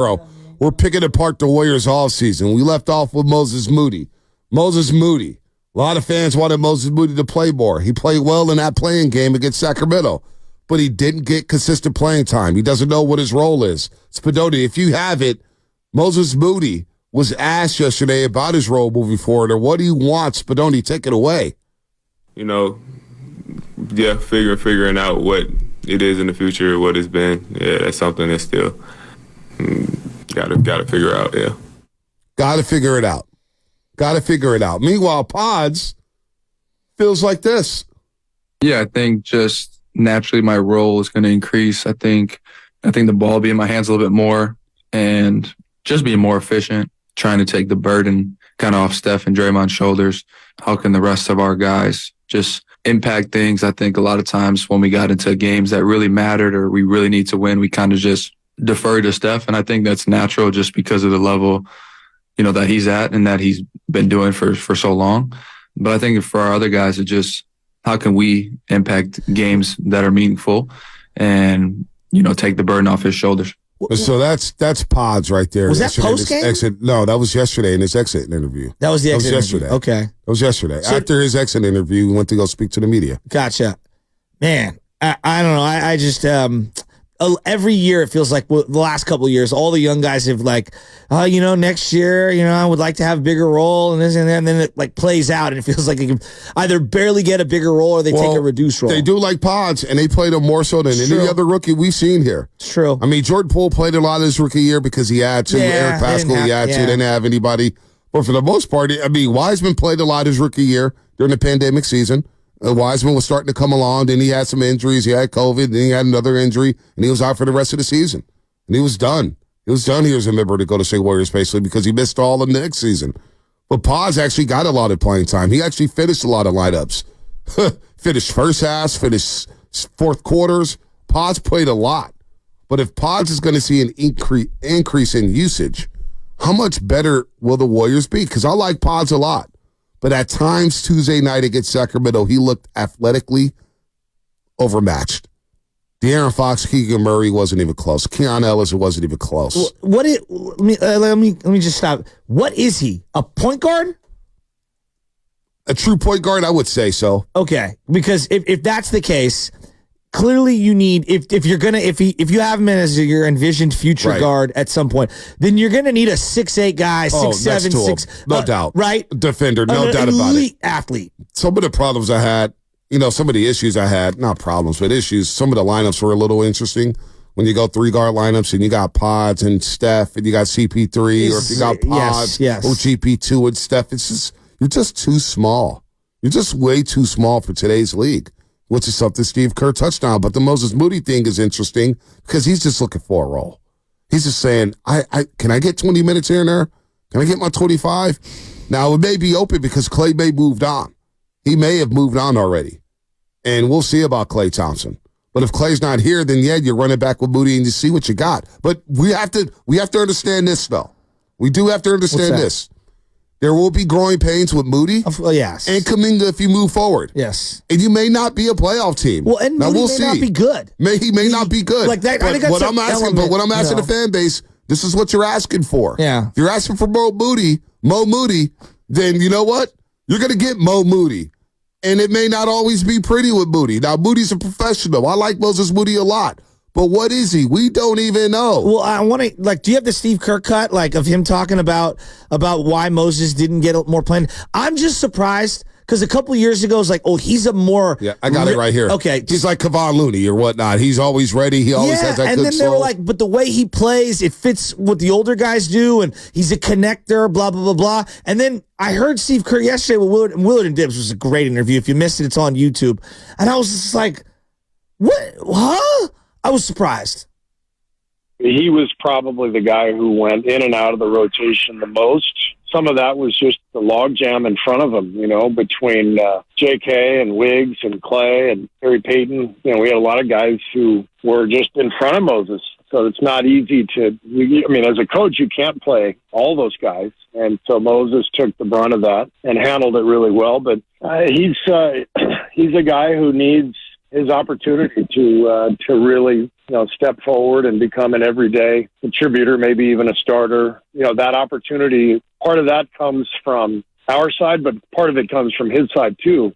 Bro, we're picking apart the Warriors all season. We left off with Moses Moody. Moses Moody. A lot of fans wanted Moses Moody to play more. He played well in that playing game against Sacramento, but he didn't get consistent playing time. He doesn't know what his role is. Spadoni, if you have it, Moses Moody was asked yesterday about his role moving forward, or what do you want? Spadoni, take it away. Figuring out what it is in the future, what it's been. Yeah, that's something that's still gotta figure out, yeah. Gotta figure it out. Got to figure it out. Meanwhile, Pods feels like this. Yeah, I think just naturally my role is going to increase. I think the ball will be in my hands a little bit more and just being more efficient, trying to take the burden kind of off Steph and Draymond's shoulders. How can the rest of our guys just impact things? I think a lot of times when we got into games that really mattered or we really need to win, we kind of just defer to Steph. And I think that's natural just because of the level that he's at and that he's been doing for so long. But I think for our other guys, it's just how can we impact games that are meaningful and, take the burden off his shoulders. So that's Pods right there. Was that post-game? No, that was yesterday in his exit interview. That was the exit yesterday. Interview. Okay. That was yesterday. So, after his exit interview, we went to go speak to the media. Gotcha. Man, I don't know. I just every year it feels like the last couple of years, all the young guys have next year, I would like to have a bigger role and this and that, and then it plays out and it feels like they can either barely get a bigger role or they take a reduced role. They do like Pods, and they played him more so than any other rookie we've seen here. It's true. I mean, Jordan Poole played a lot of his rookie year because he had to. Eric Pascal, he had to. Didn't have anybody. But for the most part, Wiseman played a lot his rookie year during the pandemic season. Wiseman was starting to come along. Then he had some injuries. He had COVID. Then he had another injury, and he was out for the rest of the season. And he was done. He was done here as a member to go to State Warriors, basically, because he missed all of the next season. But Pods actually got a lot of playing time. He actually finished a lot of lineups. Finished first half, finished fourth quarters. Pods played a lot. But if Pods is going to see an increase in usage, how much better will the Warriors be? Because I like Pods a lot. But at times, Tuesday night against Sacramento, he looked athletically overmatched. De'Aaron Fox, Keegan Murray wasn't even close. Keon Ellis wasn't even close. Let me just stop. What is he? A point guard? A true point guard, I would say so. Okay, because if that's the case, clearly you need if you have him as your envisioned future guard at some point, then you're gonna need a 6'8" guy, 6'7", 6 no doubt, right? Defender, no doubt about it. Elite athlete. Some of the problems I had, some of the issues I had, not problems, but issues. Some of the lineups were a little interesting. When you go 3-guard lineups and you got Pods and Steph and you got CP3, or if you got Pods or GP2 and Steph, you're just too small. You're just way too small for today's league, which is something Steve Kerr touched on. But the Moses Moody thing is interesting because he's just looking for a role. He's just saying, can I get 20 minutes here and there? Can I get my 25? Now, it may be open because Klay may have moved on. He may have moved on already. And we'll see about Klay Thompson. But if Klay's not here, then you're running back with Moody and you see what you got. But we have to understand this, though. We do have to understand this. There will be growing pains with Moody. Yes. And Kuminga if you move forward. Yes. And you may not be a playoff team. Well, and Moody may not be good. He may not be good. Like that, but what I'm asking the fan base, this is what you're asking for. Yeah. If you're asking for Mo Moody, then you know what? You're going to get Mo Moody. And it may not always be pretty with Moody. Now, Moody's a professional. I like Moses Moody a lot. But what is he? We don't even know. Well, I want to, do you have the Steve Kerr cut, of him talking about why Moses didn't get more playing? I'm just surprised because a couple of years ago, it was he's a more... Yeah, I got it right here. Okay. He's like Kevon Looney or whatnot. He's always ready. He always has that good soul. And then they were like, but the way he plays, it fits what the older guys do, and he's a connector, blah, blah, blah, blah. And then I heard Steve Kerr yesterday with Willard and Dibbs. Was a great interview. If you missed it, it's on YouTube. And I was just like, what? Huh? I was surprised. He was probably the guy who went in and out of the rotation the most. Some of that was just the logjam in front of him, between J.K. and Wiggs and Clay and Harry Payton. We had a lot of guys who were just in front of Moses. So it's not easy as a coach, you can't play all those guys. And so Moses took the brunt of that and handled it really well. But he's a guy who needs his opportunity to really step forward and become an everyday contributor, maybe even a starter. That opportunity, part of that comes from our side, but part of it comes from his side too,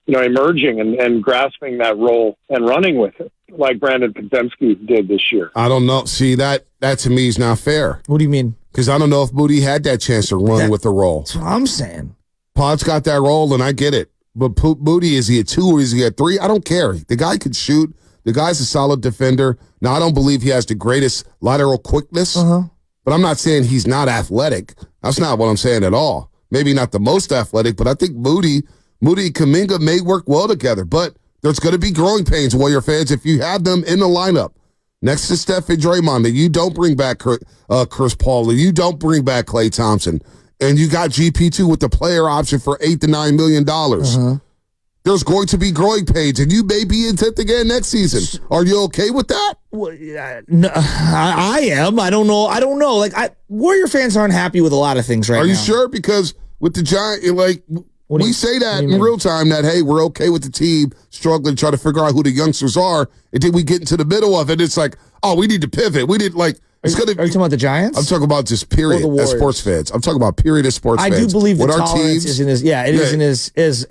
emerging and grasping that role and running with it, like Brandin Podziemski did this year. I don't know. See, that to me is not fair. What do you mean? Because I don't know if Moody had that chance to run with the role. That's what I'm saying. Pod's got that role, and I get it. But Moody, is he a 2 or is he a 3? I don't care. The guy can shoot. The guy's a solid defender. Now, I don't believe he has the greatest lateral quickness, but I'm not saying he's not athletic. That's not what I'm saying at all. Maybe not the most athletic, but I think Moody and Kuminga may work well together. But there's going to be growing pains, Warrior fans, if you have them in the lineup next to Steph and Draymond, and you don't bring back Chris Paul, and you don't bring back Klay Thompson, and you got GP2 with the player option for $8 to $9 million. There's going to be growing pains, and you may be in 10th again next season. Are you okay with that? Well, no, I am. I don't know. Like, Warrior fans aren't happy with a lot of things right now. Are you sure? Because with the Giants, we say that in real time that, hey, we're okay with the team struggling, trying to figure out who the youngsters are, and then we get into the middle of it. It's like, oh, we need to pivot. We need, Are you talking about the Giants? I'm talking about just period as sports fans. I'm talking about period as sports fans. I do believe the with tolerance isn't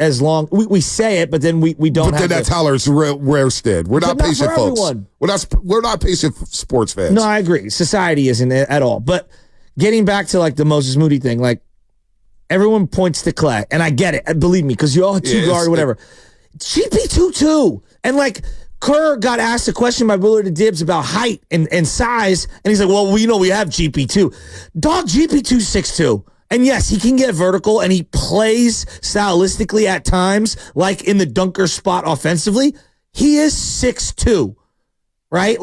as long. We say it, but then we don't. But then that tolerance rare stead. We're not patient folks. Everyone. We're not patient sports fans. No, I agree. Society isn't at all. But getting back to the Moses Moody thing, everyone points to Klay, and I get it. Believe me, because you all two guard or whatever. GP2 too, and Kerr got asked a question by Willard and Dibbs about height and size, and he's like, well, we know we have GP2. Dog, GP2 6'2". And yes, he can get vertical, and he plays stylistically at times, like in the dunker spot offensively. He is 6'2", right?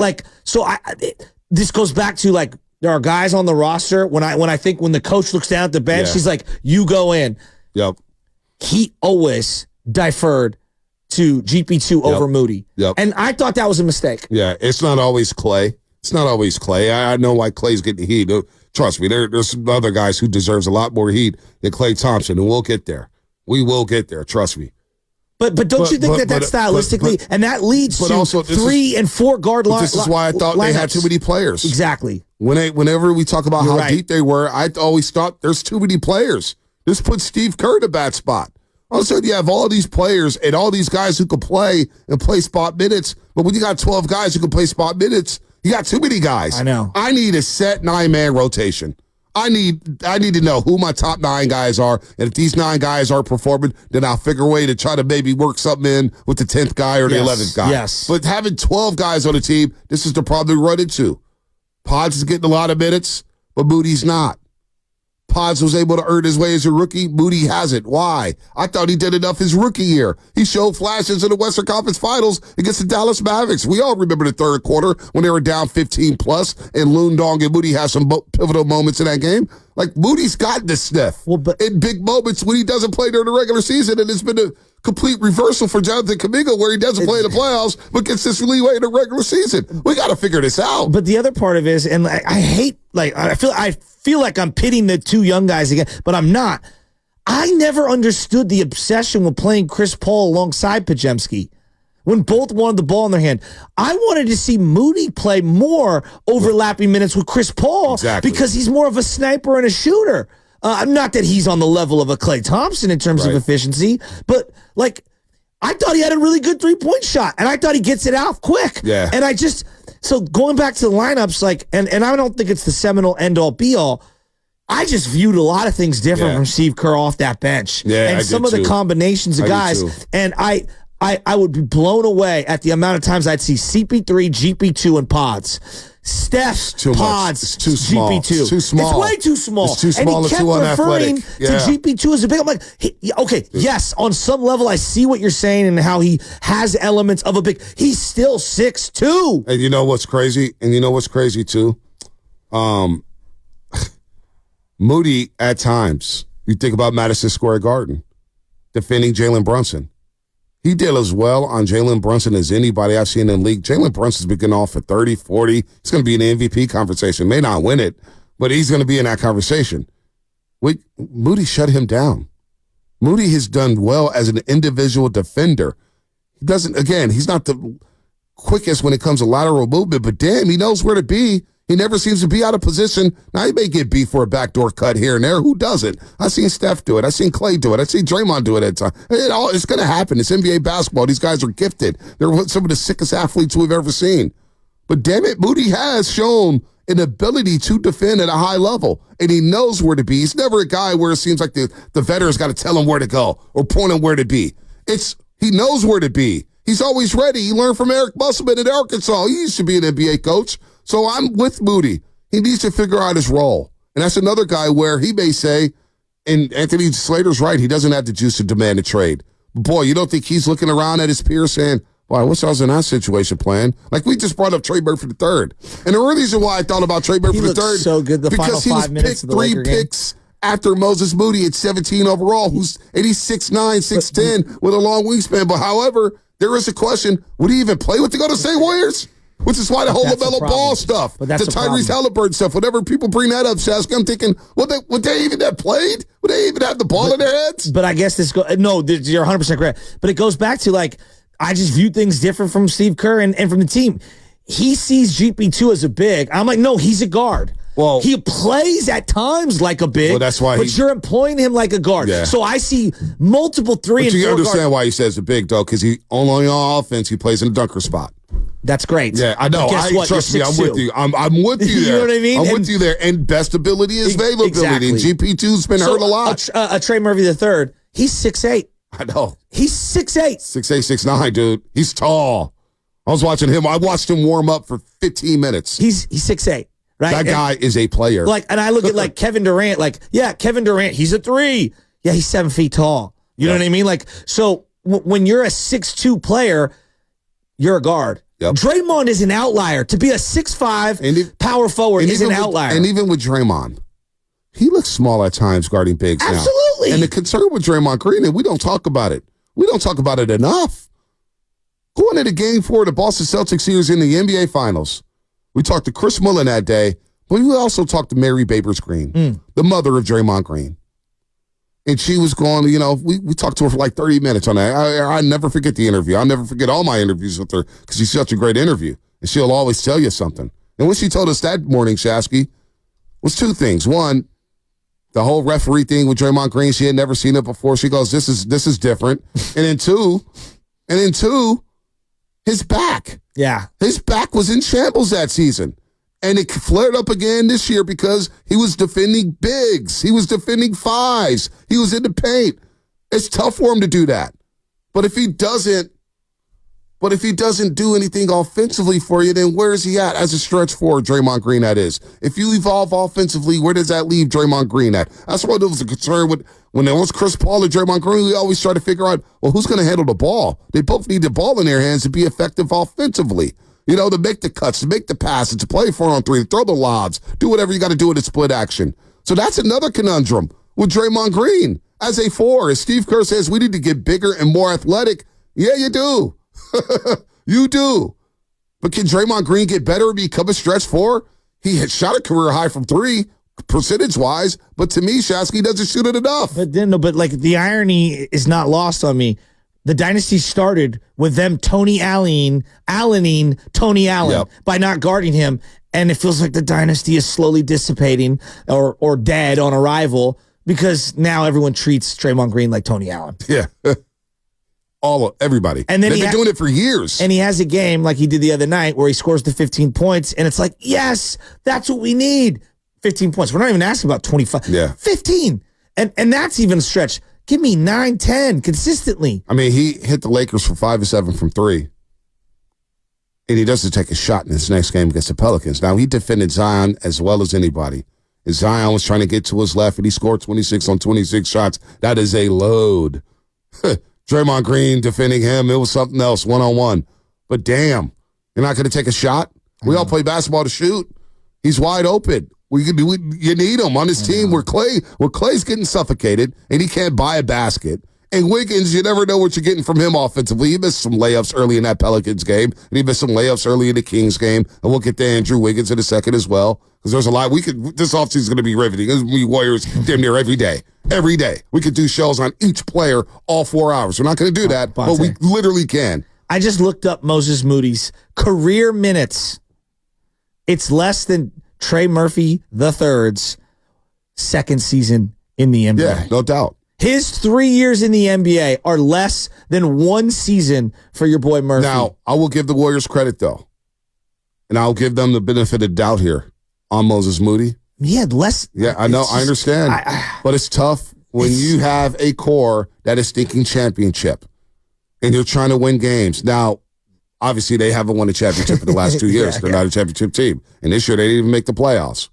This goes back to, there are guys on the roster, when the coach looks down at the bench, he's like, you go in. Yep. He always deferred to GP2 over Moody. Yep. And I thought that was a mistake. Yeah, it's not always Klay. I know why Klay's getting heat. Trust me, there's some other guys who deserves a lot more heat than Klay Thompson, and we'll get there. We will get there, trust me. But don't you think that stylistically, and that leads to also 3 and 4 guard lines? This is why I thought they had too many players. Exactly. Whenever we talk about how deep they were, I always thought there's too many players. This puts Steve Kerr in a bad spot. All of a sudden, you have all these players and all these guys who can play and play spot minutes. But when you got 12 guys who can play spot minutes, you got too many guys. I know. I need a set 9-man rotation. I need to know who my top 9 guys are. And if these 9 guys are performing, then I'll figure a way to try to maybe work something in with the 10th guy or the 11th guy. Yes. But having 12 guys on the team, this is the problem we run into. Pods is getting a lot of minutes, but Moody's not. Pods was able to earn his way as a rookie. Moody hasn't. Why? I thought he did enough his rookie year. He showed flashes in the Western Conference Finals against the Dallas Mavericks. We all remember the third quarter when they were down 15+, and Lundong and Moody had some pivotal moments in that game. Moody's got the sniff. In big moments when he doesn't play during the regular season, and it's been a complete reversal for Jonathan Kuminga where he doesn't play in the playoffs but gets this leeway in the regular season. We got to figure this out. But the other part of it is, and I hate, I feel like I'm pitting the two young guys again, but I'm not. I never understood the obsession with playing Chris Paul alongside Podziemski when both wanted the ball in their hand. I wanted to see Moody play more overlapping minutes with Chris Paul because he's more of a sniper and a shooter. Not that he's on the level of a Klay Thompson in terms of efficiency, but I thought he had a really good 3-point shot, and I thought he gets it out quick. Yeah. And so going back to the lineups, and I don't think it's the seminal end-all, be-all. I just viewed a lot of things different from Steve Kerr off that bench. Yeah, and some of the combinations of guys. And I would be blown away at the amount of times I'd see CP3, GP2, and Pods. Steph, Pods, it's too small. GP2. It's too small. It's way too small. It's too small and he kept referring to GP2 as a big. I'm like, yes, on some level, I see what you're saying and how he has elements of a big. He's still 6'2". And you know what's crazy? Too? Moody, at times, you think about Madison Square Garden, defending Jalen Brunson. He did as well on Jalen Brunson as anybody I've seen in the league. Jalen Brunson's been getting off for 30, 40. He's going to be in the MVP conversation. May not win it, but he's going to be in that conversation. Moody shut him down. Moody has done well as an individual defender. He doesn't, again, he's not the quickest when it comes to lateral movement, but damn, he knows where to be. He never seems to be out of position. Now, he may get beat for a backdoor cut here and there. Who doesn't? I've seen Steph do it. I've seen Clay do it. I've seen Draymond do it at times. It's going to happen. It's NBA basketball. These guys are gifted. They're some of the sickest athletes we've ever seen. But damn it, Moody has shown an ability to defend at a high level, and he knows where to be. He's never a guy where it seems like the veteran's got to tell him where to go or point him where to be. He knows where to be. He's always ready. He learned from Eric Musselman at Arkansas. He used to be an NBA coach. So I'm with Moody. He needs to figure out his role. And that's another guy where he may say, and Anthony Slater's right, he doesn't have the juice to demand a trade. But boy, you don't think he's looking around at his peers saying, boy, I wish I was in that situation playing. Like we just brought up Trey Burke for the third. And the reason why I thought about Trey Burke for the third, so good the final 5 minutes of the Laker game. Because he was picked 3 picks after Moses Moody at 17 overall, and he's 6'9", 6'10", with a long wingspan. But however, there is a question, would he even play with the Golden State Warriors? Which is why the whole LaMelo Ball stuff, the Tyrese Halliburton stuff, whenever people bring that up, Shasky, I'm thinking, would they even have played? Would they even have the ball in their heads? But I guess you're 100% correct. But it goes back to, like, I just view things different from Steve Kerr and from the team. He sees GP2 as a big. I'm like, no, he's a guard. Well, he plays at times like a big, that's why but you're employing him like a guard. Yeah. So I see multiple 3 and 4 you understand guard. why he says a big, though, because he only on offense, he plays in the dunker spot. That's great. Yeah, I know. Trust me, I'm with you. I'm with you there. You know what I mean? I'm with you there. And best ability is availability. Exactly. And GP2's been hurt a lot. A Trey Murphy III, he's 6'8". I know. He's 6'8". 6'8", 6'9", dude. He's tall. I was watching him. I watched him warm up for 15 minutes. He's 6'8". Right? That guy is a player. And I look at like Kevin Durant, Kevin Durant, he's a 3. Yeah, he's 7 feet tall. You know what I mean? So when you're a 6'2" player, you're a guard. Yep. Draymond is an outlier. To be a 6'5" power forward is an outlier. And even with Draymond, he looks small at times guarding bigs now. Absolutely. And the concern with Draymond Green, and we don't talk about it. We don't talk about it enough. Going into Game 4 of the Boston Celtics series in the NBA Finals, we talked to Chris Mullin that day, but we also talked to Mary Babers Green, the mother of Draymond Green. And she was going, we talked to her for like 30 minutes on that. I never forget the interview. I'll never forget all my interviews with her because she's such a great interview. And she'll always tell you something. And what she told us that morning, Shasky, was 2 things. One, the whole referee thing with Draymond Green, she had never seen it before. She goes, this is different. And then two, his back. Yeah. His back was in shambles that season. And it flared up again this year because he was defending bigs. He was defending 5s. He was in the paint. It's tough for him to do that. But if he doesn't do anything offensively for you, then where is he at as a stretch forward, Draymond Green, that is? If you evolve offensively, where does that leave Draymond Green at? That's why there was a concern with when there was Chris Paul and Draymond Green. We always try to figure out, well, who's going to handle the ball? They both need the ball in their hands to be effective offensively. To make the cuts, to make the passes, to play 4-on-3, to throw the lobs, do whatever you got to do in a split action. So that's another conundrum with Draymond Green. As a 4, as Steve Kerr says, we need to get bigger and more athletic. Yeah, you do. You do. But can Draymond Green get better and become a stretch 4? He had shot a career high from 3, percentage-wise, but to me, Shasky doesn't shoot it enough. But the irony is not lost on me. The dynasty started with them Allening Tony Allen by not guarding him, and it feels like the dynasty is slowly dissipating or dead on arrival because now everyone treats Draymond Green like Tony Allen. Yeah. Everybody. And then they've been doing it for years. And he has a game like he did the other night where he scores the 15 points, and it's like, yes, that's what we need. 15 points. We're not even asking about 25. Yeah. 15. And that's even a stretch. Give me 9, 10 consistently. I mean, he hit the Lakers for 5 of 7 from 3. And he doesn't take a shot in his next game against the Pelicans. Now, he defended Zion as well as anybody. And Zion was trying to get to his left, and he scored 26 on 26 shots. That is a load. Draymond Green defending him, it was something else, one-on-one. But damn, you're not going to take a shot? We all play basketball to shoot. He's wide open. You need him on this team where Clay's getting suffocated and he can't buy a basket. And Wiggins, you never know what you're getting from him offensively. He missed some layups early in that Pelicans game, and he missed some layups early in the Kings game. And we'll get to Andrew Wiggins in a second as well, because there's a lot. This offseason is going to be riveting. There's going to be Warriors damn near every day. Every day. We could do shows on each player all 4 hours. We're not going to do that, but we literally can. I just looked up Moses Moody's career minutes. It's less than Trey Murphy III's second season in the NBA. Yeah, no doubt. His 3 years in the NBA are less than one season for your boy Murphy. Now, I will give the Warriors credit, though. And I'll give them the benefit of doubt here on Moses Moody. He had less. Yeah, I know. I understand. But it's tough when you have a core that is thinking championship and you're trying to win games. Now, obviously, they haven't won a championship in the last 2 years. They're not a championship team. And this year, they didn't even make the playoffs.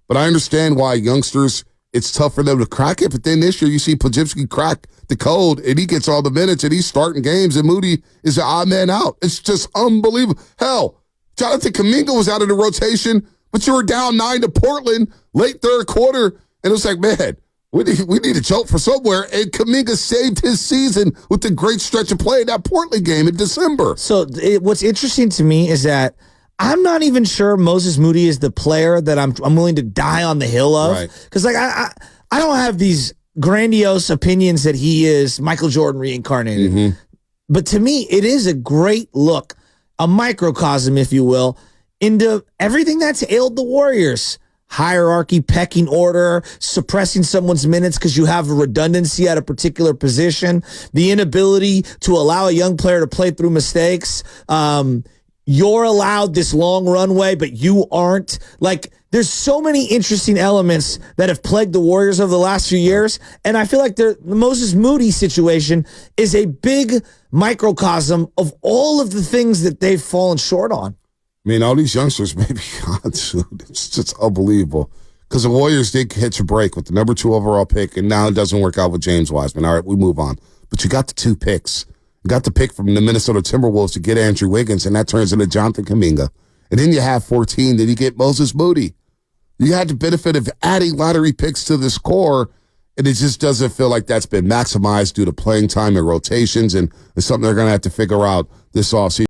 But I understand why youngsters, it's tough for them to crack it. But then this year, you see Podziemski crack the code, and he gets all the minutes, and he's starting games, and Moody is an odd man out. It's just unbelievable. Hell, Jonathan Kuminga was out of the rotation, but you were down 9 to Portland late third quarter, and it was like, man, we need a jolt for somewhere. And Kuminga saved his season with the great stretch of play in that Portland game in December. So what's interesting to me is that I'm not even sure Moses Moody is the player that I'm willing to die on the hill of. Because I don't have these grandiose opinions that he is Michael Jordan reincarnated. Mm-hmm. But to me, it is a great look, a microcosm, if you will, into everything that's ailed the Warriors. Hierarchy, pecking order, suppressing someone's minutes because you have a redundancy at a particular position, the inability to allow a young player to play through mistakes. You're allowed this long runway, but you aren't. Like, there's so many interesting elements that have plagued the Warriors over the last few years, and I feel like the Moses Moody situation is a big microcosm of all of the things that they've fallen short on. I mean, all these youngsters, maybe, it's just unbelievable. Because the Warriors did catch a break with the number 2 overall pick, and now it doesn't work out with James Wiseman. All right, we move on. But you got the 2 picks. You got the pick from the Minnesota Timberwolves to get Andrew Wiggins, and that turns into Jonathan Kuminga. And then you have 14, then you get Moses Moody. You had the benefit of adding lottery picks to this core, and it just doesn't feel like that's been maximized due to playing time and rotations, and it's something they're going to have to figure out this offseason.